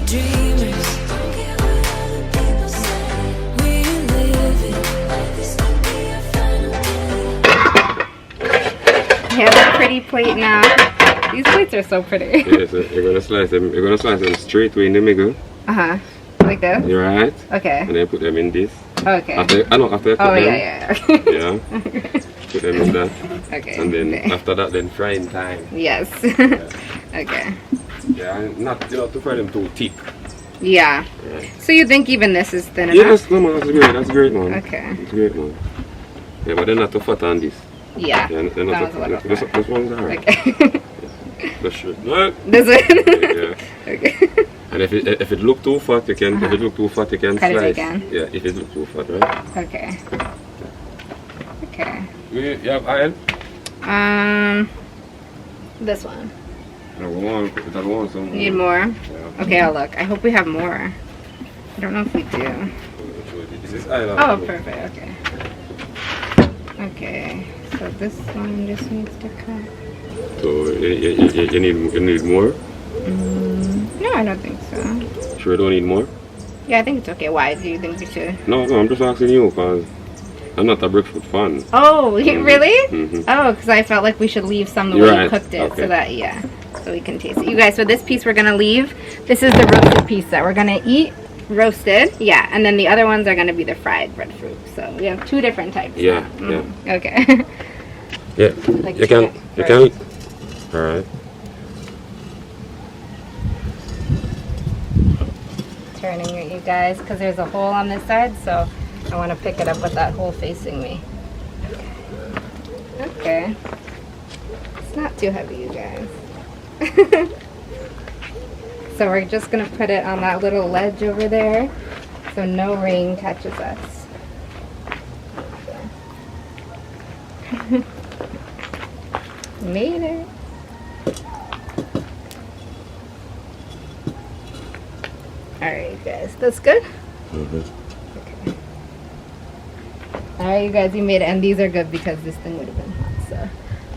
dreamers. Don't care what other people say. We live it. Like this could be our final day. We have a pretty plate now. These plates are so pretty. Yeah, so you're gonna slice them. You're gonna slice them straight way in the middle. Like this? You're right. Okay. And then put them in this. Okay. After you put them. Yeah. Yeah. Put them in that. Okay. And then okay. after that, then frying time. Yes. Yeah. Okay. Yeah, and not to fry them too thick. Yeah. Yeah. So you think even this is thin enough? Yes, no man, that's great. That's great, man. Okay. That's great, man. Yeah, but they're not too fat on this. Yeah. They're not That was a little this fat. one's alright. Okay. That's true. No. This one? Yeah. Okay. And if it look too fat, you can. If it look too fat, you can Cut it slice. again. Yeah. If it look too fat, right? Okay. Okay. You have oil? This one. I want some. Need more? Yeah. Okay, I'll look. I hope we have more. I don't know if we do. This is oil. Oh, perfect. Okay. Okay. So this one just needs to cut. So you need more? No, I don't think so. Sure, you don't need more? Yeah, I think it's okay. Why do you think we should? No, I'm just asking you because I'm not a breadfruit fan. Oh, really? Mm-hmm. Oh, because I felt like we should leave some the You're way you right. cooked it, Okay. so that so we can taste it. You guys, so this piece we're gonna leave. This is the roasted piece that we're gonna eat, roasted. Yeah, and then the other ones are gonna be the fried breadfruit. So we have two different types. Yeah, now. yeah. Okay. Yeah, Like you can. All right. Turning it, you guys, because there's a hole on this side, so I want to pick it up with that hole facing me. Okay. It's not too heavy, you guys. So we're just going to put it on that little ledge over there so no rain catches us. Made it. Alright, you guys. That's good? Mm-hmm. Okay. Alright, you guys, you made it. And these are good because this thing would have been hot. So,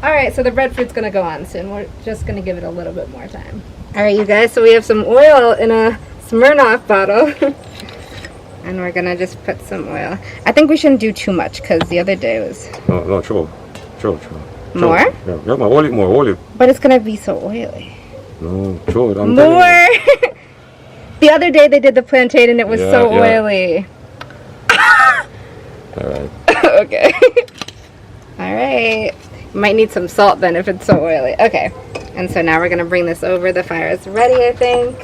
alright, so the breadfruit's going to go on soon. We're just going to give it a little bit more time. Alright, you guys, so we have some oil in a Smirnoff bottle. And we're going to just put some oil. I think we shouldn't do too much because the other day was... No, true. More? Yeah, hold it more. But it's going to be so oily. No, true. More! The other day they did the plantain and it was so Yeah. oily. Alright. Okay. Alright. Might need some salt then if it's so oily. Okay. And so now we're going to bring this over. The fire is ready, I think.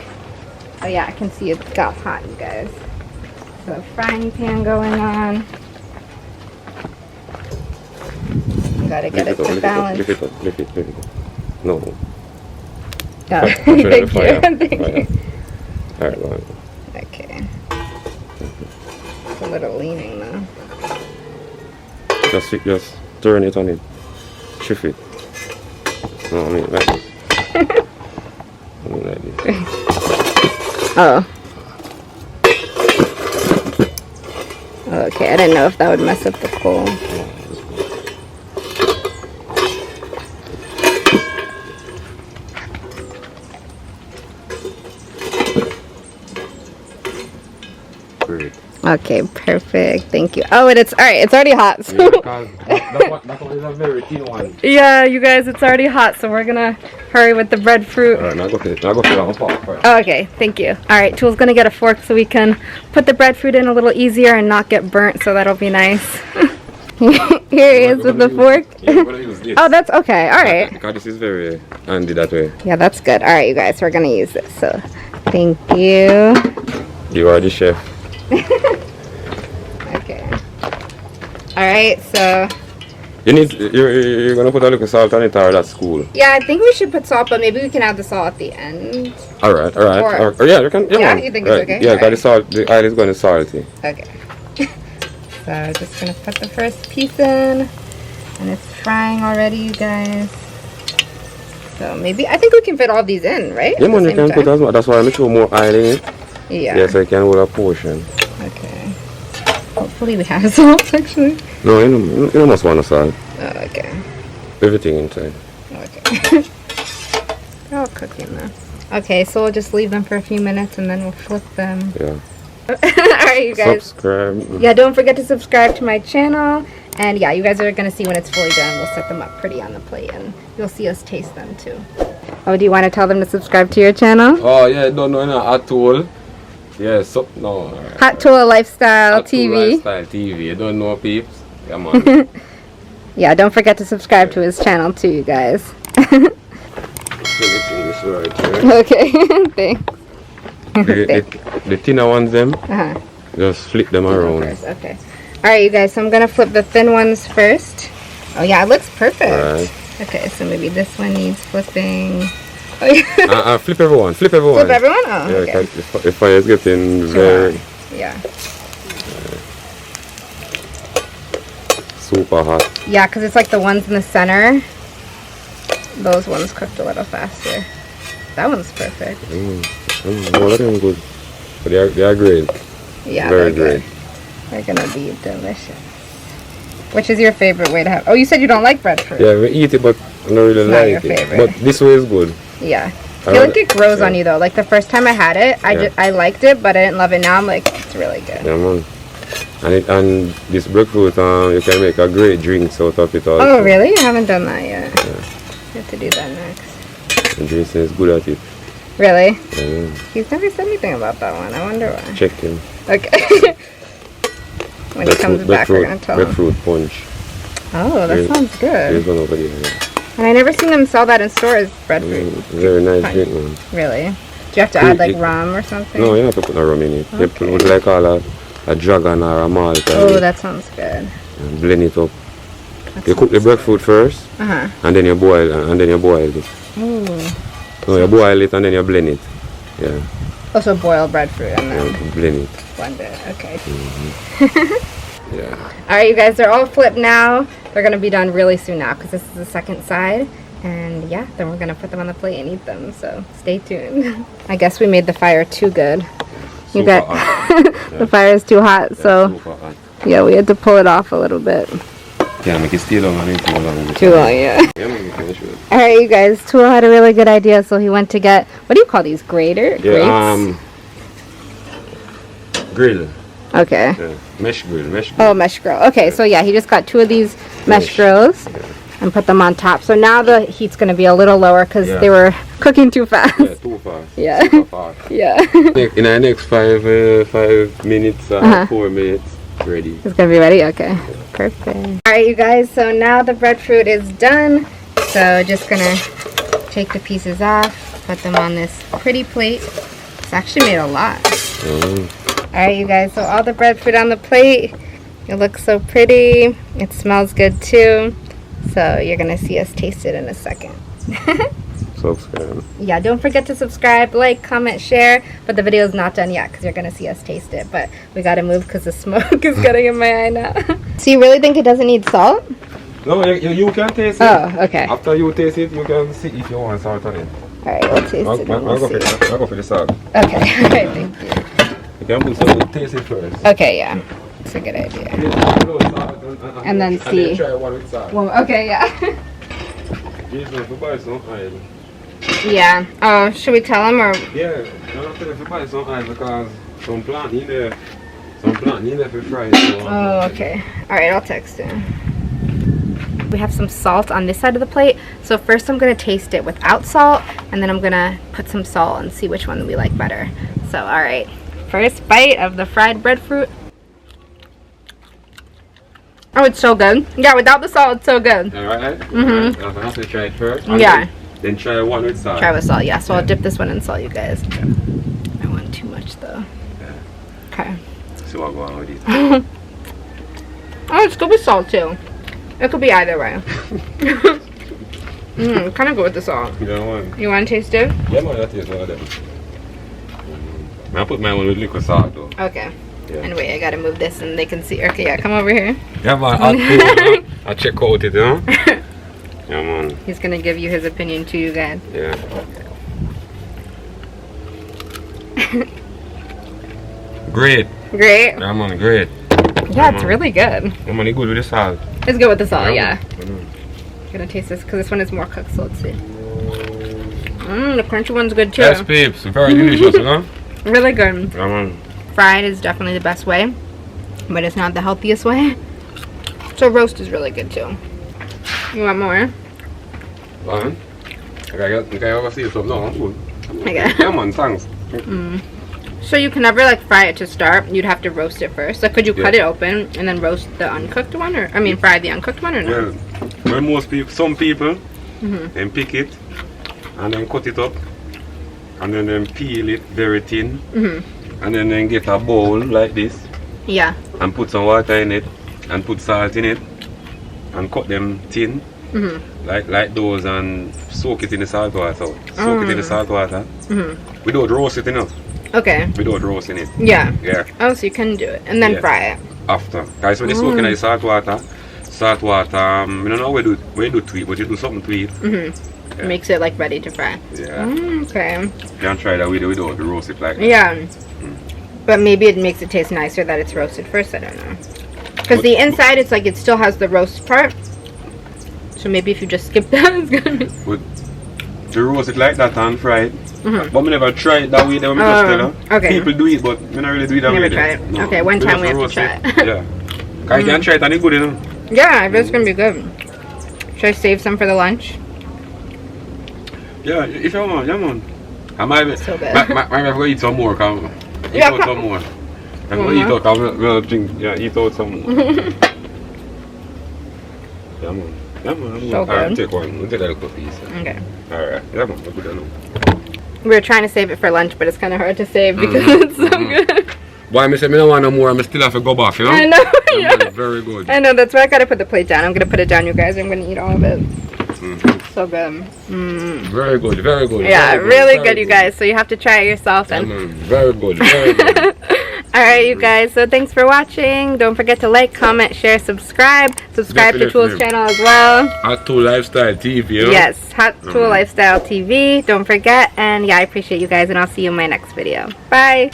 Oh yeah, I can see it got hot, you guys. So frying pan going on. Gotta get it to balance. Lift it up. No. Oh, thank you. Thank you. Alright, go on. Okay. It's a little leaning though. Just turn it on it. Shift it. No, I mean like this. I mean like this. Oh. Okay, I didn't know if that would mess up the coal. Great. Okay, perfect. Thank you. Oh, and it's alright. It's already hot. So. Yeah, because that one is a very thin one. Yeah, you guys, it's already hot, so we're gonna hurry with the breadfruit. Alright, now go for it. Now go for the pot first. Oh, okay, thank you. Alright, Tool's gonna get a fork so we can put the breadfruit in a little easier and not get burnt, so that'll be nice. Here he is with the fork. Yeah, we're gonna use this. Oh, that's okay. Alright. Because this is very handy that way. Yeah, that's good. Alright, you guys, we're gonna use this. So, thank you. You are the chef. Okay. Alright, so... You're gonna put a little salt on it, or that's cool. Yeah, I think we should put salt, but maybe we can add the salt at the end. Alright. Or Yeah, you can. Yeah, you think it's okay? Yeah, Alright. the oil is going to salty. Okay. So just gonna put the first piece in, and it's frying already, you guys. So maybe I think we can fit all these in, right? Yeah, At man, the you same can put time? as much. That's why I'm sure more oil in it. Yeah. Yeah, so you can hold a portion. Okay. Hopefully we have salt actually. No, you don't must want to salt. Oh, okay. Everything inside. Okay. They're all cooking now. Okay, so we'll just leave them for a few minutes and then we'll flip them. Yeah. Alright, you guys. Subscribe. Yeah, don't forget to subscribe to my channel. And yeah, you guys are going to see when it's fully done. We'll set them up pretty on the plate and you'll see us taste them too. Oh, do you want to tell them to subscribe to your channel? Oh yeah, don't know no Hot Tool. Yeah, so no. Hot Tool Lifestyle Hot Tool TV. Lifestyle TV. You don't know peeps? Come on. Yeah, don't forget to subscribe to his channel too, you guys. Okay, thanks. The thinner ones them, Uh-huh. just flip them around. First, okay. Alright, you guys, so I'm going to flip the thin ones first. Oh yeah, it looks perfect. Right. Okay, so maybe this one needs flipping. Oh, yeah. Flip everyone, flip everyone. Flip everyone? Oh, Yeah, okay. the fire is getting very Yeah. super hot. Yeah, because it's like the ones in the center. Those ones cooked a little faster. That one's perfect. All of them good. But they are great. Yeah, Very they're good. They're gonna be delicious. Which is your favorite way to have? Oh, you said you don't like breadfruit. Yeah, we eat it, but I don't really It's not like your it. favorite. But this way is good. Yeah. I feel like it grows on you though. Like the first time I had it, I liked it, but I didn't love it. Now I'm like, it's really good. Yeah, man. And this breadfruit, you can make a great drink out of it also. Oh, really? I haven't done that yet. I have to do that next. And Jason is good at it. Really? Yeah. He's never said anything about that one. I wonder why. Check him. Okay. When he comes back, we're gonna tell him. Breadfruit punch. Oh, that sounds There's good. one over there. Yeah. And I never seen them sell that in stores, breadfruit. Very nice Fine. drink, man. Really? Do you have to add like rum or something? No, you don't have to put no rum in it. You put like all a dragon or a malt. Oh, that sounds good. And blend it up. You cook the breadfruit first, Uh-huh. and then you boil it. Ooh. No, you boil it and then you blend it. Yeah, Also boil breadfruit and then you blend it. blend it. Okay. Yeah. Alright, you guys, they're all flipped now. They're going to be done really soon now because this is the second side. And yeah, then we're going to put them on the plate and eat them. So stay tuned. I guess we made the fire too good. You Super got hot. the fire is too hot, so Super hot. yeah, we had to pull it off a little bit. Yeah, make it stay long and too long. Too long, yeah. Yeah, man, you finish with it. Alright, you guys, Tool had a really good idea, so he went to get, what do you call these, grater? Yeah, grill. Okay. Yeah. Mesh grill. Oh, mesh grill. Okay, so yeah, he just got 2 of these mesh grills and put them on top. So now the heat's going to be a little lower because they were cooking too fast. Yeah, too fast. Yeah. Super fast. Yeah. In the next 5 minutes, 4 minutes, ready. It's going to be ready? Okay. Perfect. Alright, you guys, so now the breadfruit is done. So just going to take the pieces off, put them on this pretty plate. It's actually made a lot. Alright, you guys, so all the breadfruit on the plate. It looks so pretty. It smells good too. So you're going to see us taste it in a second. Subscribe. Yeah, don't forget to subscribe, like, comment, share. But the video is not done yet because you're going to see us taste it. But we got to move because the smoke is getting in my eye now. So you really think it doesn't need salt? No, you can taste it. Oh, okay. After you taste it, you can see if you want salt on it. Alright, we'll taste it and I'll we'll go see. I'll go for the salt. Okay, alright, thank you. You can put some, taste it first. Okay, yeah. It's a good idea. And then see. And then try one with salt. Well, okay, yeah. Jason, if you buy some oil. Yeah. Oh, should we tell him or? Yeah, I'm not telling if you buy some oil because some plant in there. Some plant in there for fry it. So Oh, okay. Alright, I'll text him. We have some salt on this side of the plate. So first I'm going to taste it without salt. And then I'm going to put some salt and see which one we like better. So, alright. First bite of the fried breadfruit. Oh, it's so good. Yeah, without the salt, it's so good. Alright? Mhm. I have to try it first. Yeah. Then try one with salt. Try with salt, yeah. So I'll dip this one in salt, you guys. I don't want too much though. Okay. See what going on with it. Oh, it's good with salt too. It could be either way. Kind of good with the salt. You don't want? You want to taste it? Yeah, man, that tastes one of them. I put my one with liquid salt though. Okay. Yeah. Anyway, I gotta move this and they can see. Okay, yeah, come over here. Yeah, man, I'll check out it, huh? Yeah, man. He's gonna give you his opinion too, you guys. Yeah. Great. Great. Yeah, man, great. Yeah, it's really good. Yeah, man, it's good with the salt. It's good with the salt, yeah. Mhm. I'm gonna taste this because this one is more cooked, so let's see. The crunchy one's good too. Yes, peeps. Very delicious, you know? Really good. Yeah, man. Fried is definitely the best way, but it's not the healthiest way. So roast is really good too. You want more? Man. Okay, I'll see something. No, I'm good. Okay. Yeah, man, thanks. So you can never like fry it to start. You'd have to roast it first. So could you cut it open and then roast the uncooked one, or I mean fry the uncooked one, or no? Well, most people, some people, then pick it and then cut it up and then peel it very thin and then get a bowl like this Yeah. and put some water in it and put salt in it and cut them thin like those and soak it in the salt water. Soak it in the salt water. Without roast it enough. Okay. Without roasting it. Yeah. Yeah. Oh, so you can do it and then fry it. After. Guys, when you soak in the salt water, I don't know where you do to it, but you do something to it. Yeah. Makes it like ready to fry. Yeah. Okay. You can try that without the roast it like that. Yeah. But maybe it makes it taste nicer that it's roasted first. I don't know. Because the inside, it's like it still has the roast part. So maybe if you just skip that, it's gonna be. But to roast it like that and fry it. But we never try it that way. Then we just tell her. Okay. People do it, but we not really do it that way. Never tried it. No. Okay, one time we have to roast try it. Yeah. Cause you can try it and it's good, you know. Yeah, I bet it's gonna be good. Should I save some for the lunch? Yeah, if you want, yeah, man. I might So good. might have to eat some more. Come, eat Yeah, out come. some more. I'm gonna eat out. I'll drink. Yeah, eat out some more. Yeah, man. Yeah, man. So Alright, good. take one. We'll take a little piece. Okay. Alright. Yeah, man. We'll put that on. We were trying to save it for lunch, but it's kind of hard to save because it's so good. Why, I said, I don't want no more. I still have to go back, you know? I know. Yeah, Yeah. very good. I know. That's why I gotta put the plate down. I'm gonna put it down, you guys. I'm gonna eat all of it. So good. Very good, very good. Yeah, very really very good, you guys. So you have to try it yourself. Yeah, And man, very good, very good. alright, you guys. So thanks for watching. Don't forget to like, comment, share, subscribe. Subscribe to Tool's Definitely. channel as well. Hot Tool Lifestyle TV, you know? Yes, Hot Tool Lifestyle TV. Don't forget. And yeah, I appreciate you guys, and I'll see you in my next video. Bye.